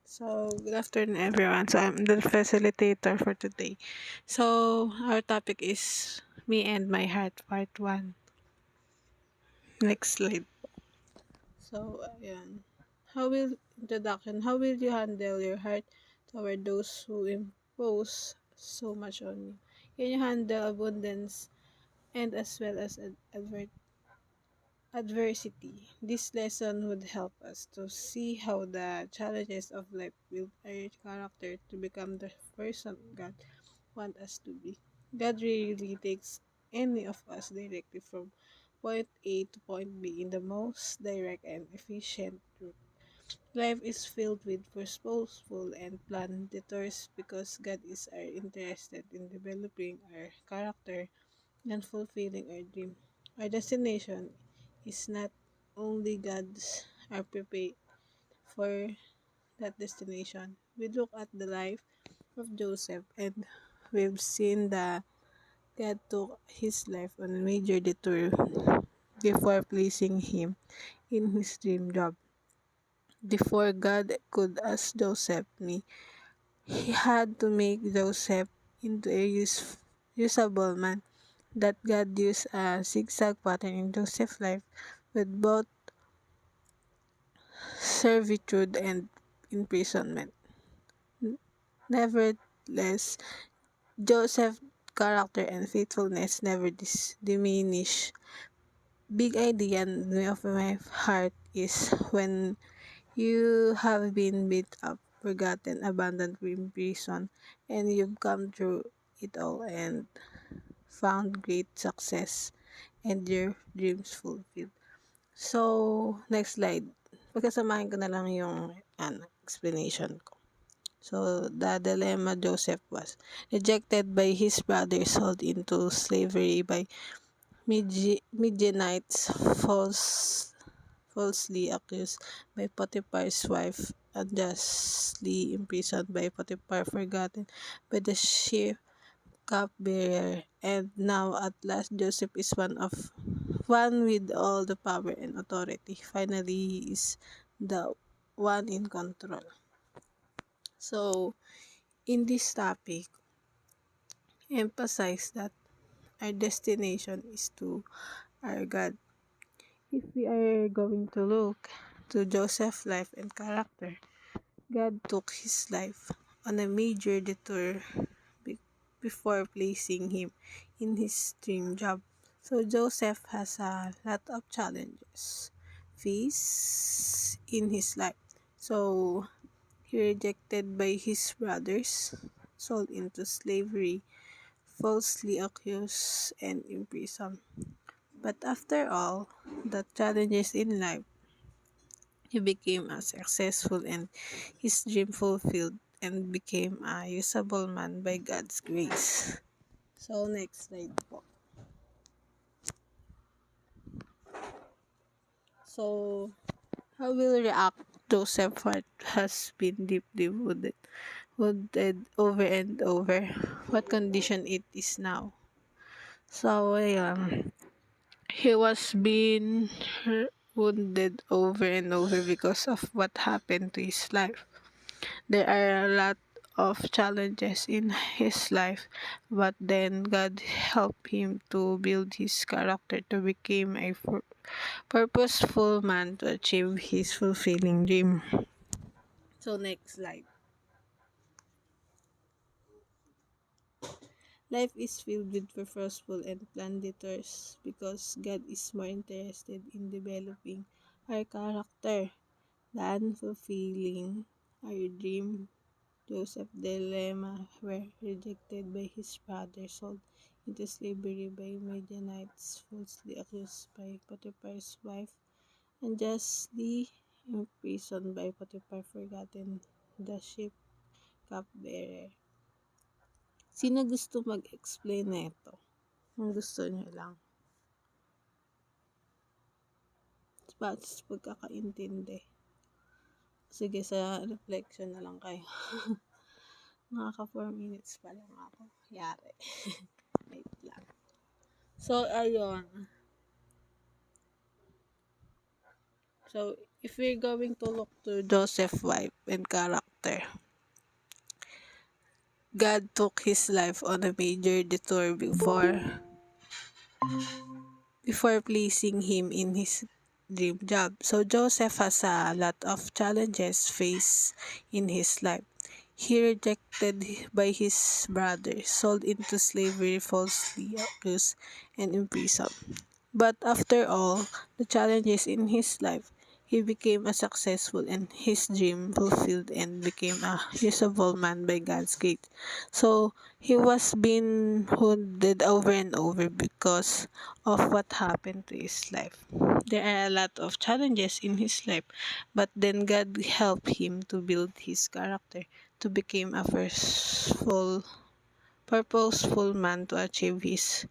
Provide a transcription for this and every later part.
So, good afternoon, everyone. So, I'm the facilitator for today. So, our topic is Me and My Heart, Part 1. Next slide. So, ayan. How will you handle your heart toward those who impose so much on you? Can you handle abundance and as well as adversity? This lesson would help us to see how the challenges of life build our character to become the person God wants us to be. God really takes any of us directly from point A to point B in the most direct and efficient route. Life is filled with purposeful and planned detours because God is interested in developing our character and fulfilling our dream. Our destination is not only God's are prepared for that destination. We look at the life of Joseph and we've seen that God took his life on a major detour before placing him in his dream job. Before God could ask Joseph me, he had to make Joseph into a usable man. That God used a zigzag pattern in Joseph's life with both servitude and imprisonment. Nevertheless, Joseph's character and faithfulness never diminish. Big idea of my heart is when you have been beat up, forgotten, abandoned in prison, and you've come through it all and found great success and your dreams fulfilled. So, next slide. Pagkasamahin ko na lang yung explanation ko. So, the dilemma Joseph was rejected by his brothers, sold into slavery by Midianites, falsely accused by Potiphar's wife, unjustly imprisoned by Potiphar, forgotten by the chief cupbearer, and now at last Joseph is one with all the power and authority. Finally, he is the one in control. So, in this topic, emphasize that our destination is to our God. If we are going to look to Joseph's life and character, God took his life on a major detour before placing him in his dream job. So Joseph has a lot of challenges faced in his life. So he rejected by his brothers, sold into slavery, falsely accused, and imprisoned. But after all the challenges in life, he became a successful and his dream fulfilled and became a usable man by God's grace. So, next slide po. So, how will react Joseph what has been deeply wounded over and over? What condition it is now? So, he was being wounded over and over because of what happened to his life. There are a lot of challenges in his life, but then God helped him to build his character to become a purposeful man to achieve his fulfilling dream. So next slide. Life is filled with purposeful and planned detours because God is more interested in developing our character than fulfilling our dream. Joseph's dilemma were rejected by his brother, sold into slavery by Midianites, falsely accused by Potiphar's wife, unjustly imprisoned by Potiphar, forgotten the sheep cupbearer. Sino gusto mag-explain nito? Kung gusto nyo lang. Para sa pagkakaintindi. Sige, sa reflection na lang kayo. Nakaka 4 minutes pa lang ako. Yari. Wait lang. So, ayun. So, if we're going to look to Joseph's wife and character, character. God took his life on a major detour before placing him in his dream job. So Joseph has a lot of challenges faced in his life. He rejected by his brothers, sold into slavery, falsely accused, and imprisoned. But after all the challenges in his life, he became a successful and his dream fulfilled and became a usable man by God's grace. So he was being wounded over and over because of what happened to his life. There are a lot of challenges in his life, but then God helped him to build his character to become a purposeful man to achieve his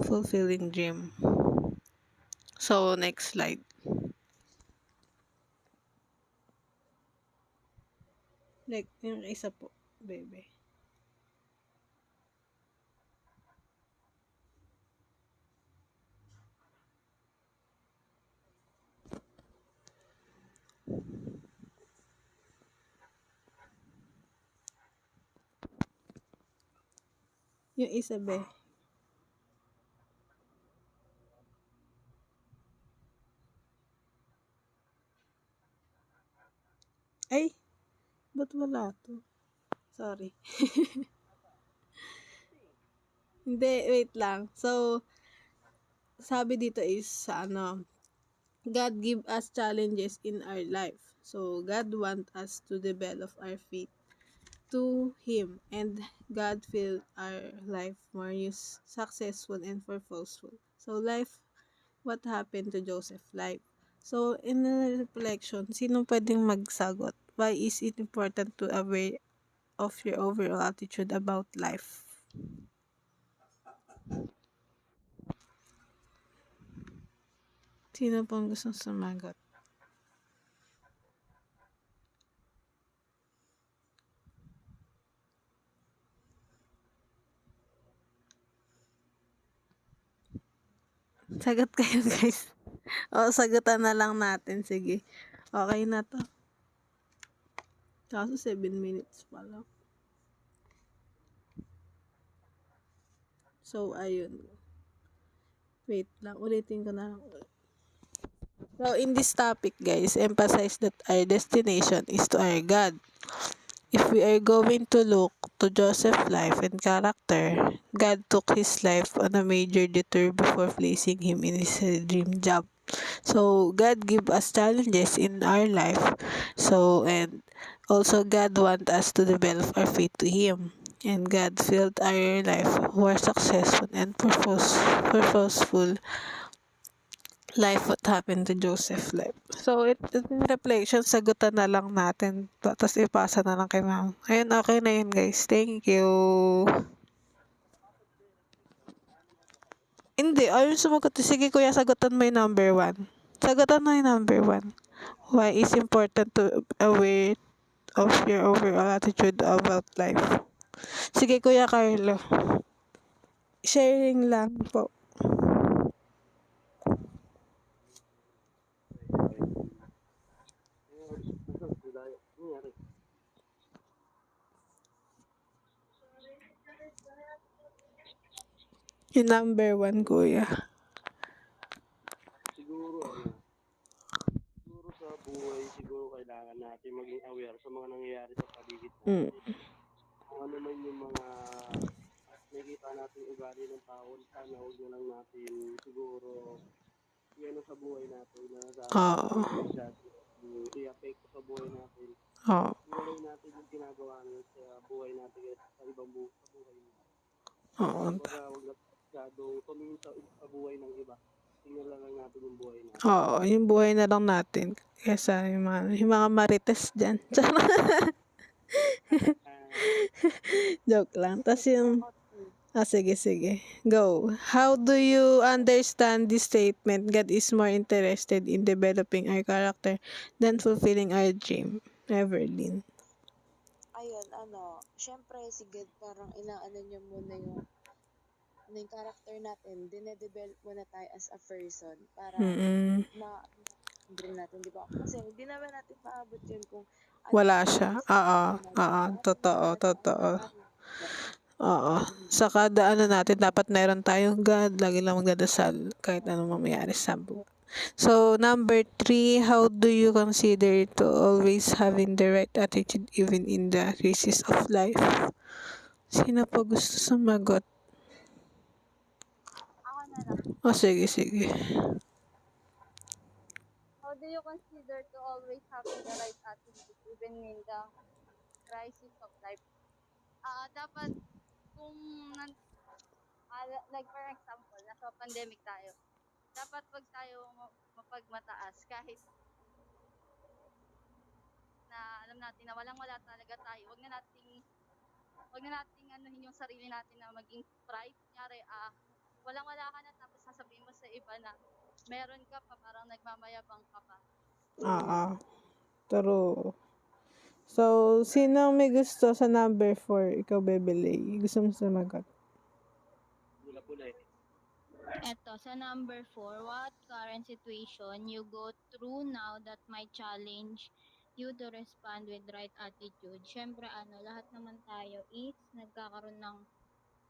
fulfilling dream. So, next slide. Like, yung isa po, bebe. Yung isa, be. Ay, ba't wala to? Sorry. Hindi, wait lang. So, sabi dito is, God give us challenges in our life. So, God want us to develop our faith to Him, and God feel our life more successful and purposeful. So, what happened to Joseph life? So, in the reflection, sino pwedeng magsagot? Why is it important to aware of your overall attitude about life? Sino pong gustong sumagot? Sagot kayo, guys. O, sagutan na lang natin. Sige. Okay na to. Kaso 7 minutes pa lang. So, ayun. Wait lang. Ulitin ko na lang. So, in this topic, guys, emphasize that our destination is to our God. If we are going to look to Joseph's life and character, God took his life on a major detour before placing him in his dream job. So God give us challenges in our life. So and also God want us to develop our faith to Him. And God filled our life more successful and purposeful life what happened to Joseph life. So, in reflection, sagutan na lang natin. Tapos ipasa na lang kay ma'am. Ayun, okay na yun guys. Thank you. Hindi, ayun sumagot. Sige kuya, sagutan mo yung number one. Sagutan mo yung number one. Why is important to aware of your overall attitude about life? Sige kuya Carlo. Sharing lang po. Yung number one, kuya. Siguro sa buhay, siguro kailangan natin maging aware sa mga nangyayari sa paligid Mm. natin. Kung ano man yung mga nakikita natin ugali ng tao, sana huwag na lang natin siguro i-ano sa buhay natin na Oo. masyado i-apekto sa buhay natin. Oo. Iwalay natin yung ginagawa natin sa buhay natin sa ibang sa buhay nila. Oo. Kumbaga, huwag na masyadong tumingin sa buhay ng iba. Tingnan lang natin yung buhay natin. Oo, yung buhay na lang natin. Kesa yung mga marites dyan. Joke lang. Tapos yung... sige, sige. Go. How do you understand this statement? God is more interested in developing our character than fulfilling our dream. Everlyn. Ayun, syempre si God parang inaano niya muna yung character natin, dine-develop muna tayo as a person para Mm-mm. ma dream natin, di ba? Kasi hindi naman natin maabot yun kung Wala siya. Oo, oo, ginagawa totoo, natin, totoo. ano, Oo. Sa kada ano natin, dapat meron tayong God. Lagi lang magdadasal kahit anong mangyari sa buhay. So, number 3, how do you consider to always having the right attitude even in the crisis of life? Sino pa gusto sumagot? ako na lang. O, sige, sige. How do you consider to always having the right attitude even in the crisis of life? Dapat kung like for example, nasa pandemic tayo. Dapat wag tayo mapagmataas kahit na alam natin na walang-wala talaga tayo. Wag na nating anuhin yung sarili natin na maging pride. Kunyari, walang-wala ka na tapos sasabihin mo sa iba na meron ka pa, parang nagmamayabang ka pa. Oo. True. So, sino may gusto sa number 4? Ikaw, Bebelay. Gusto mo sumagot? Pula-pula eh. Eto, sa number 4, what current situation you go through now that might challenge you to respond with right attitude? Siyempre, lahat naman tayo is nagkakaroon ng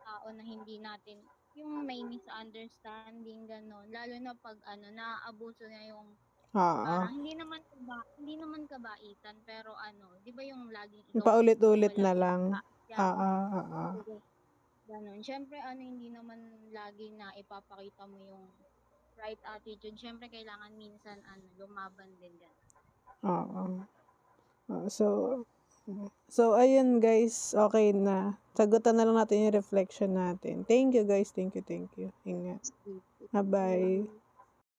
tao na hindi natin, yung may misunderstanding, gano'n. Lalo na pag, naaabuso na yung, Oo. parang hindi naman kabaitan, pero di ba yung laging Yung ikaw ang gusto mo paulit-ulit na lagi lang. yeah, Oo, oo. ganun. Siyempre, hindi naman lagi na ipapakita mo yung right attitude. Siyempre, kailangan minsan, lumaban din ganun. Oo. So, ayun guys. Okay na. Sagutan na lang natin yung reflection natin. Thank you guys. Thank you. Ingat. Bye-bye.